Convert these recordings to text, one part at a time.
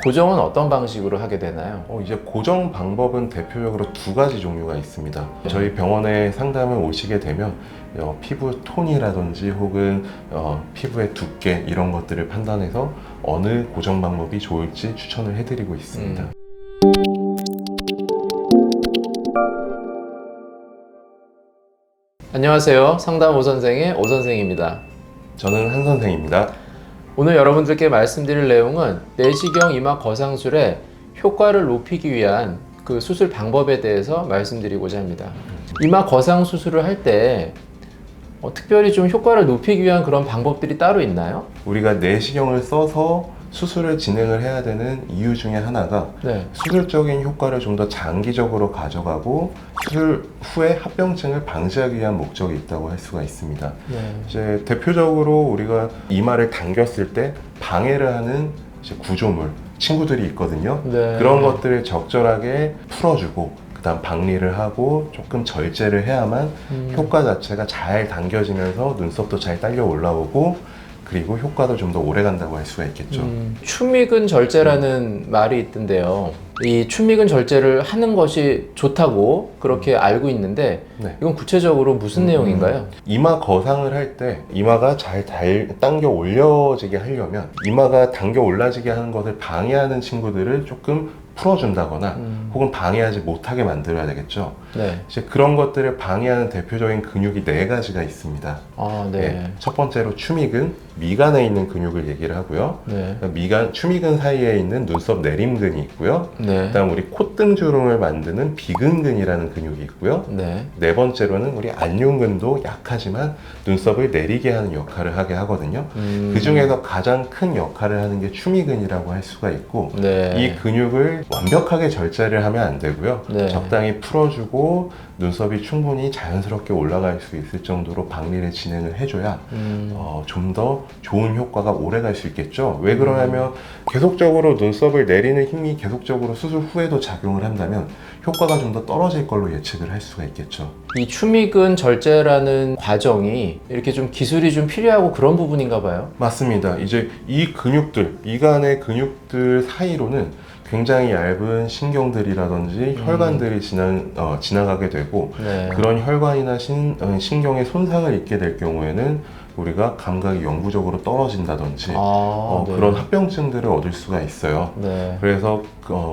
고정은 어떤 방식으로 하게 되나요? 이제 고정 방법은 대표적으로 두 가지 종류가 있습니다. 저희 병원에 상담을 오시게 되면 피부 톤이라든지 혹은 피부의 두께 이런 것들을 판단해서 어느 고정 방법이 좋을지 추천을 해드리고 있습니다. 안녕하세요. 상담 오선생의 오선생입니다. 저는 한 선생입니다. 오늘 여러분들께 말씀드릴 내용은 내시경 이마 거상술의 효과를 높이기 위한 그 수술 방법에 대해서 말씀드리고자 합니다. 이마 거상 수술을 할 때 특별히 좀 효과를 높이기 위한 그런 방법들이 따로 있나요? 우리가 내시경을 써서 수술을 진행을 해야 되는 이유 중에 하나가 네. 수술적인 효과를 좀 더 장기적으로 가져가고 수술 후에 합병증을 방지하기 위한 목적이 있다고 할 수가 있습니다. 네. 이제 대표적으로 우리가 이마를 당겼을 때 방해를 하는 이제 구조물, 친구들이 있거든요. 네. 그런 것들을 적절하게 풀어주고 그다음 박리를 하고 조금 절제를 해야만 효과 자체가 잘 당겨지면서 눈썹도 잘 딸려 올라오고 그리고 효과도 좀 더 오래 간다고 할 수가 있겠죠. 추미근 절제라는 말이 있던데요. 이 추미근 절제를 하는 것이 좋다고 그렇게 알고 있는데 네. 이건 구체적으로 무슨 내용인가요? 이마 거상을 할 때 이마가 잘 당겨 올려지게 하려면 이마가 당겨 올라지게 하는 것을 방해하는 친구들을 조금 풀어준다거나 혹은 방해하지 못하게 만들어야 되겠죠. 네. 이제 그런 것들을 방해하는 대표적인 근육이 네 가지가 있습니다. 아, 네. 네, 첫 번째로 추미근, 미간에 있는 근육을 얘기를 하고요. 네. 추미근 사이에 있는 눈썹 내림근이 있고요. 네. 그다음 우리 콧등주름을 만드는 비근근이라는 근육이 있고요. 네. 네 번째로는 우리 안룡근도 약하지만 눈썹을 내리게 하는 역할을 하게 하거든요. 그 중에서 가장 큰 역할을 하는 게 추미근이라고 할 수가 있고 네. 이 근육을 완벽하게 절제를 하면 안 되고요. 네. 적당히 풀어주고 눈썹이 충분히 자연스럽게 올라갈 수 있을 정도로 박리를 진행을 해줘야 좀 더 좋은 효과가 오래 갈 수 있겠죠. 왜 그러냐면 계속적으로 눈썹을 내리는 힘이 계속적으로 수술 후에도 작용을 한다면 효과가 좀 더 떨어질 걸로 예측을 할 수가 있겠죠. 이 추미근 절제라는 과정이 이렇게 좀 기술이 좀 필요하고 그런 부분인가 봐요. 맞습니다. 이제 이 근육들, 미간의 근육들 사이로는 굉장히 얇은 신경들이라든지 혈관들이 지나가게 되고 네. 그런 혈관이나 신경에 손상을 입게 될 경우에는 우리가 감각이 영구적으로 떨어진다든지 네. 그런 합병증들을 얻을 수가 있어요. 네. 그래서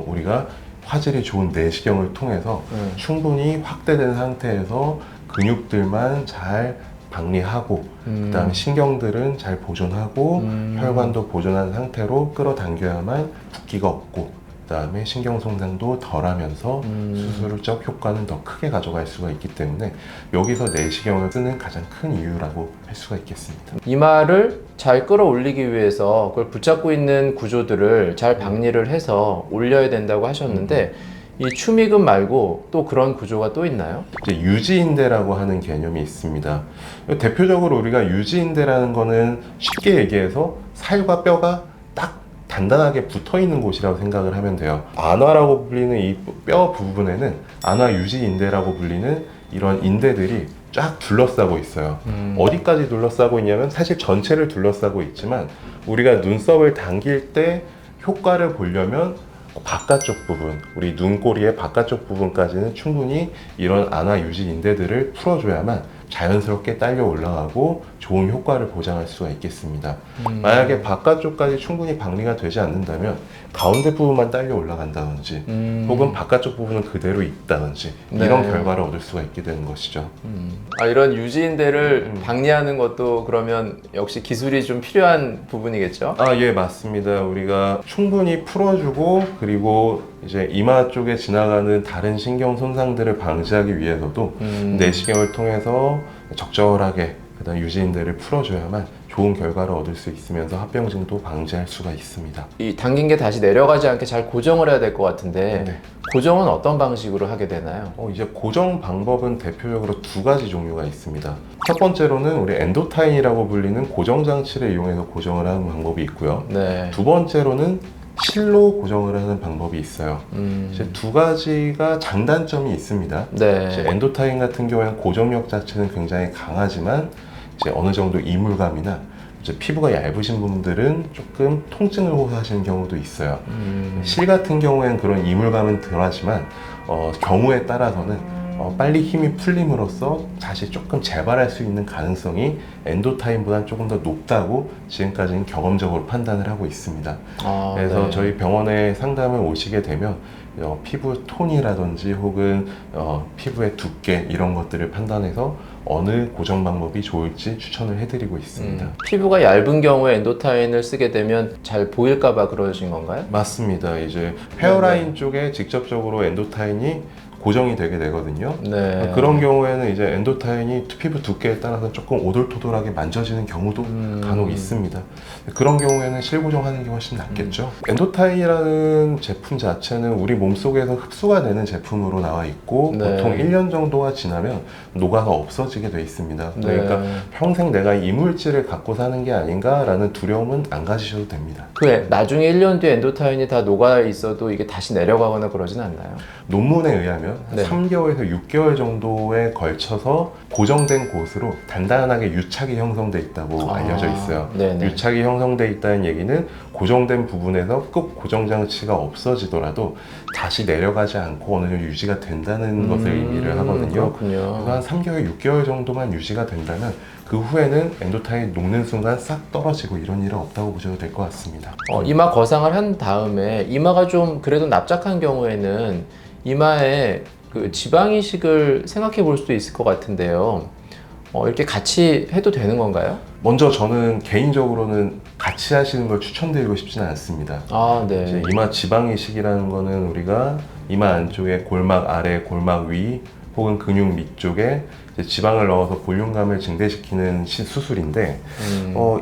우리가 화질이 좋은 내시경을 통해서 충분히 확대된 상태에서 근육들만 잘 박리하고 그다음에 신경들은 잘 보존하고 혈관도 보존한 상태로 끌어당겨야만 붓기가 없고 그다음에 신경 손상도 덜하면서 수술적 효과는 더 크게 가져갈 수가 있기 때문에 여기서 내시경을 쓰는 가장 큰 이유라고 할 수가 있겠습니다. 이마를 잘 끌어올리기 위해서 그걸 붙잡고 있는 구조들을 잘 박리를 해서 올려야 된다고 하셨는데 이 추미근 말고 또 그런 구조가 또 있나요? 이제 유지인대라고 하는 개념이 있습니다. 대표적으로 우리가 유지인대라는 거는 쉽게 얘기해서 살과 뼈가 딱 단단하게 붙어 있는 곳이라고 생각을 하면 돼요. 안화라고 불리는 이 뼈 부분에는 안화 유지인대라고 불리는 이런 인대들이 쫙 둘러싸고 있어요. 어디까지 둘러싸고 있냐면 사실 전체를 둘러싸고 있지만 우리가 눈썹을 당길 때 효과를 보려면 바깥쪽 부분, 우리 눈꼬리의 바깥쪽 부분까지는 충분히 이런 안화 유지 인대들을 풀어줘야만 자연스럽게 딸려 올라가고 좋은 효과를 보장할 수가 있겠습니다. 만약에 바깥쪽까지 충분히 박리가 되지 않는다면 가운데 부분만 딸려 올라간다든지 혹은 바깥쪽 부분은 그대로 있다든지 이런 네. 결과를 얻을 수가 있게 되는 것이죠. 이런 유지인대를 박리하는 것도 그러면 역시 기술이 좀 필요한 부분이겠죠? 예, 맞습니다. 우리가 충분히 풀어주고 그리고 이제 이마 쪽에 지나가는 다른 신경 손상들을 방지하기 위해서도 내시경을 통해서 적절하게 그다음 유지인대를 풀어줘야만 좋은 결과를 얻을 수 있으면서 합병증도 방지할 수가 있습니다. 이 당긴 게 다시 내려가지 않게 잘 고정을 해야 될 것 같은데 네. 고정은 어떤 방식으로 하게 되나요? 이제 고정 방법은 대표적으로 두 가지 종류가 있습니다. 첫 번째로는 우리 엔도타인이라고 불리는 고정 장치를 이용해서 고정을 하는 방법이 있고요. 네. 두 번째로는 실로 고정을 하는 방법이 있어요. 이제 두 가지가 장단점이 있습니다. 네. 이제 엔도타인 같은 경우에는 고정력 자체는 굉장히 강하지만 이제 어느 정도 이물감이나 이제 피부가 얇으신 분들은 조금 통증을 호소하시는 경우도 있어요. 실 같은 경우에는 그런 이물감은 덜하지만 경우에 따라서는 빨리 힘이 풀림으로써 다시 조금 재발할 수 있는 가능성이 엔도타인보다 조금 더 높다고 지금까지는 경험적으로 판단을 하고 있습니다. 그래서 네. 저희 병원에 상담을 오시게 되면 피부 톤이라든지 혹은 피부의 두께 이런 것들을 판단해서 어느 고정 방법이 좋을지 추천을 해드리고 있습니다. 피부가 얇은 경우에 엔도타인을 쓰게 되면 잘 보일까봐 그러신 건가요? 맞습니다. 이제 헤어라인 쪽에 직접적으로 엔도타인이 고정이 되게 되거든요. 네. 그런 경우에는 이제 엔도타인이 피부 두께에 따라서 조금 오돌토돌하게 만져지는 경우도 간혹 있습니다. 그런 경우에는 실고정하는 게 훨씬 낫겠죠. 엔도타인이라는 제품 자체는 우리 몸속에서 흡수가 되는 제품으로 나와 있고 네. 보통 1년 정도가 지나면 녹아서 없어지게 돼 있습니다. 그러니까 네. 평생 내가 이물질을 갖고 사는 게 아닌가라는 두려움은 안 가지셔도 됩니다. 나중에 1년 뒤에 엔도타인이 다 녹아 있어도 이게 다시 내려가거나 그러진 않나요? 논문에 의하면 네. 3개월에서 6개월 정도에 걸쳐서 고정된 곳으로 단단하게 유착이 형성돼 있다고 알려져 있어요. 네네. 유착이 형성돼 있다는 얘기는 고정된 부분에서 꼭 고정 장치가 없어지더라도 다시 내려가지 않고 어느 정도 유지가 된다는 것을 의미를 하거든요. 그렇군요. 그래서 한 3개월, 6개월 정도만 유지가 된다면 그 후에는 엔도타인 녹는 순간 싹 떨어지고 이런 일은 없다고 보셔도 될 것 같습니다. 이마 거상을 한 다음에 이마가 좀 그래도 납작한 경우에는 이마에 그 지방 이식을 생각해 볼 수도 있을 것 같은데요. 이렇게 같이 해도 되는 건가요? 먼저 저는 개인적으로는 같이 하시는 걸 추천드리고 싶지는 않습니다. 이제 네. 이마 지방 이식이라는 거는 우리가 이마 안쪽에 골막 아래, 골막 위 혹은 근육 밑쪽에 이제 지방을 넣어서 볼륨감을 증대시키는 수술인데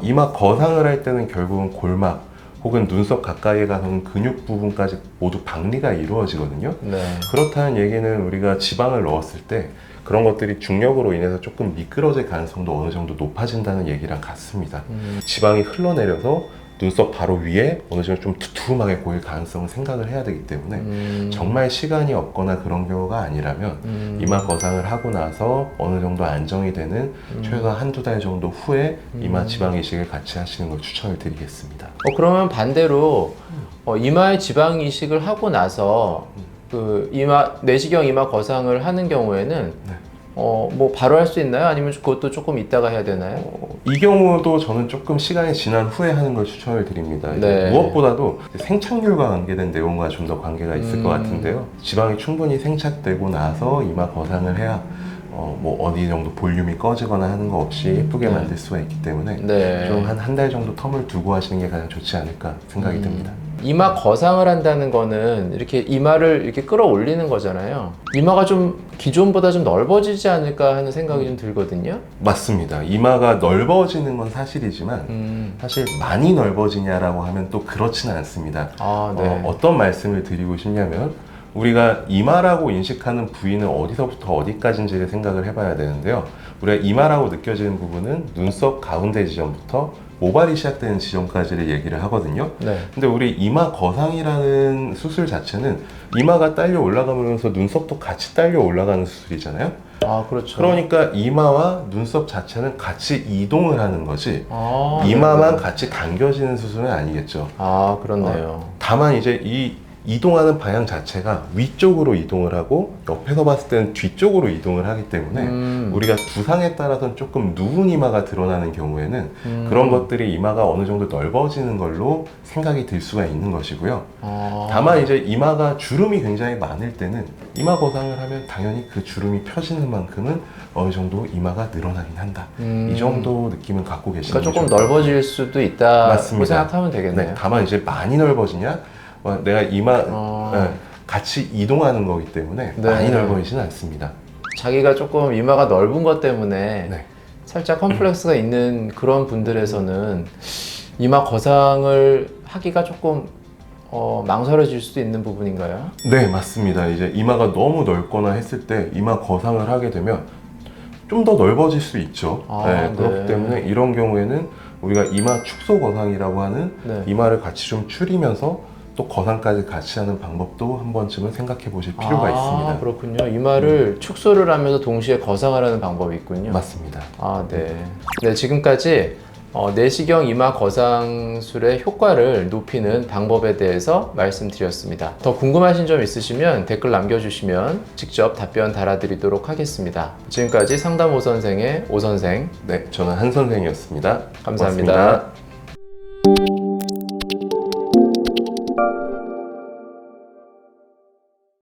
이마 거상을 할 때는 결국은 골막 혹은 눈썹 가까이에 가서는 근육 부분까지 모두 박리가 이루어지거든요. 네. 그렇다는 얘기는 우리가 지방을 넣었을 때 그런 것들이 중력으로 인해서 조금 미끄러질 가능성도 어느 정도 높아진다는 얘기랑 같습니다. 지방이 흘러내려서 눈썹 바로 위에 어느 정도 좀 두툼하게 보일 가능성을 생각을 해야 되기 때문에 정말 시간이 없거나 그런 경우가 아니라면 이마 거상을 하고 나서 어느 정도 안정이 되는 최소 한두 달 정도 후에 이마 지방 이식을 같이 하시는 걸 추천을 드리겠습니다. 그러면 반대로 이마에 지방 이식을 하고 나서 그 내시경 이마 거상을 하는 경우에는 네. 뭐 바로 할 수 있나요? 아니면 그것도 조금 있다가 해야 되나요? 이 경우도 저는 조금 시간이 지난 후에 하는 걸 추천을 드립니다. 네. 무엇보다도 생착률과 관계된 내용과 좀 더 관계가 있을 것 같은데요. 지방이 충분히 생착되고 나서 이마 거상을 해야 뭐 어디 정도 볼륨이 꺼지거나 하는 거 없이 예쁘게 네. 만들 수가 있기 때문에 네. 좀 한 달 정도 텀을 두고 하시는 게 가장 좋지 않을까 생각이 듭니다. 이마 거상을 한다는 거는 이렇게 이마를 이렇게 끌어올리는 거잖아요. 이마가 좀 기존보다 좀 넓어지지 않을까 하는 생각이 좀 들거든요. 맞습니다. 이마가 넓어지는 건 사실이지만 사실 많이 넓어지냐라고 하면 또 그렇지는 않습니다. 네. 어떤 말씀을 드리고 싶냐면 우리가 이마라고 인식하는 부위는 어디서부터 어디까지인지를 생각을 해봐야 되는데요. 우리가 이마라고 느껴지는 부분은 눈썹 가운데 지점부터 모발이 시작되는 지점까지를 얘기를 하거든요. 네. 근데 우리 이마 거상이라는 수술 자체는 이마가 딸려 올라가면서 눈썹도 같이 딸려 올라가는 수술이잖아요. 그렇죠. 그러니까 이마와 눈썹 자체는 같이 이동을 하는 거지 이마만 같이 당겨지는 수술은 아니겠죠. 그렇네요. 다만 이제 이 이동하는 방향 자체가 위쪽으로 이동을 하고 옆에서 봤을 때는 뒤쪽으로 이동을 하기 때문에 우리가 두상에 따라서는 조금 누운 이마가 드러나는 경우에는 그런 것들이 이마가 어느 정도 넓어지는 걸로 생각이 들 수가 있는 것이고요. 다만 이제 이마가 주름이 굉장히 많을 때는 이마 거상을 하면 당연히 그 주름이 펴지는 만큼은 어느 정도 이마가 늘어나긴 한다. 이 정도 느낌은 갖고 계시는 그러니까 조금 거죠. 넓어질 수도 있다고 맞습니다. 생각하면 되겠네요. 네, 다만 이제 많이 넓어지냐? 내가 이마 같이 이동하는 거기 때문에 네. 많이 넓어지지는 않습니다. 자기가 조금 이마가 넓은 것 때문에 네. 살짝 컴플렉스가 있는 그런 분들에서는 이마 거상을 하기가 조금 망설여질 수도 있는 부분인가요? 네, 맞습니다. 이제 이마가 너무 넓거나 했을 때 이마 거상을 하게 되면 좀 더 넓어질 수 있죠. 그렇기 네. 때문에 이런 경우에는 우리가 이마 축소 거상이라고 하는 네. 이마를 같이 좀 줄이면서 또 거상까지 같이 하는 방법도 한 번쯤은 생각해 보실 필요가 있습니다. 그렇군요. 이마를 축소를 하면서 동시에 거상을 하는 방법이 있군요. 맞습니다. 네. 네, 지금까지 내시경 이마 거상술의 효과를 높이는 방법에 대해서 말씀드렸습니다. 더 궁금하신 점 있으시면 댓글 남겨주시면 직접 답변 달아드리도록 하겠습니다. 지금까지 상담 오 선생의 오 선생. 네, 저는 한 선생이었습니다. 감사합니다. 고맙습니다.